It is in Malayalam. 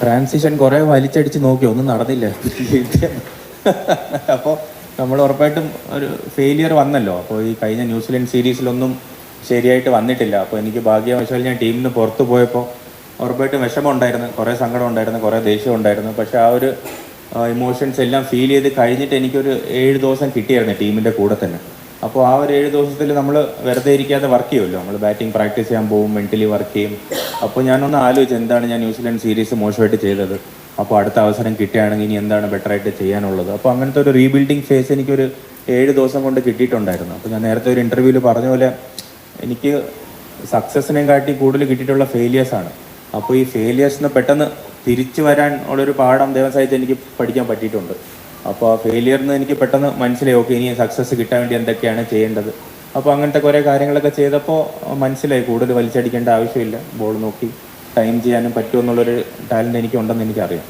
ട്രാൻസിഷൻ കുറേ വലിച്ചടിച്ച് നോക്കി, ഒന്നും നടന്നില്ല. അപ്പോൾ നമ്മൾ ഉറപ്പായിട്ടും ഒരു ഫെയിലിയർ വന്നല്ലോ. അപ്പോൾ ഈ കഴിഞ്ഞ ന്യൂസിലൻഡ് സീരീസിലൊന്നും ശരിയായിട്ട് വന്നിട്ടില്ല. അപ്പോൾ എനിക്ക് ഭാഗ്യവശാൽ ഞാൻ ടീമിൽ നിന്ന് പുറത്ത് പോയപ്പോൾ ഉറപ്പായിട്ടും വിഷമം ഉണ്ടായിരുന്നു, കുറേ സങ്കടം ഉണ്ടായിരുന്നു, കുറേ ദേഷ്യം ഉണ്ടായിരുന്നു. പക്ഷേ ആ ഒരു ഇമോഷൻസ് എല്ലാം ഫീൽ ചെയ്ത് കഴിഞ്ഞിട്ട് എനിക്കൊരു 7 ദിവസം കിട്ടിയായിരുന്നു ടീമിൻ്റെ കൂടെ തന്നെ. അപ്പോൾ ആ ഒരു 7 ദിവസത്തിൽ നമ്മൾ വെറുതെ ഇരിക്കാതെ വർക്ക് ചെയ്യുമല്ലോ, നമ്മൾ ബാറ്റിംഗ് പ്രാക്ടീസ് ചെയ്യാൻ പോകും, മെൻ്റലി വർക്ക് ചെയ്യും. അപ്പോൾ ഞാനൊന്ന് ആലോചിച്ചു, എന്താണ് ഞാൻ ന്യൂസിലൻഡ് സീരീസ് മോശമായിട്ട് ചെയ്തത്, അപ്പോൾ അടുത്ത അവസരം കിട്ടുകയാണെങ്കിൽ ഇനി എന്താണ് ബെറ്ററായിട്ട് ചെയ്യാനുള്ളത്. അപ്പോൾ അങ്ങനത്തെ ഒരു റീബിൽഡിങ് ഫേസ് എനിക്കൊരു 7 ദിവസം കൊണ്ട് കിട്ടിയിട്ടുണ്ടായിരുന്നു. അപ്പോൾ ഞാൻ നേരത്തെ ഒരു ഇൻ്റർവ്യൂവിൽ പറഞ്ഞ പോലെ എനിക്ക് സക്സസിനെ കാട്ടി കൂടുതൽ കിട്ടിയിട്ടുള്ള ഫെയിലിയേഴ്സാണ്. അപ്പോൾ ഈ ഫെയിലിയേഴ്സിന് പെട്ടെന്ന് തിരിച്ചു വരാൻ ഉള്ളൊരു പാഠം ദൈവസാഹിത്യം എനിക്ക് പഠിക്കാൻ പറ്റിയിട്ടുണ്ട്. അപ്പോൾ ആ ഫെയിലിയറിൽ നിന്ന് എനിക്ക് പെട്ടെന്ന് മനസ്സിലായി, ഓക്കെ ഇനി സക്സസ് കിട്ടാൻ വേണ്ടി എന്തൊക്കെയാണ് ചെയ്യേണ്ടത്. അപ്പോൾ അങ്ങനത്തെ കുറേ കാര്യങ്ങളൊക്കെ ചെയ്തപ്പോൾ മനസ്സിലായി കൂടുതൽ വലിച്ചടിക്കേണ്ട ആവശ്യമില്ല, ബോൾ നോക്കി ടൈം ചെയ്യാനും പറ്റുമെന്നുള്ളൊരു ടാലൻറ്റ് എനിക്കുണ്ടെന്ന് എനിക്കറിയാം.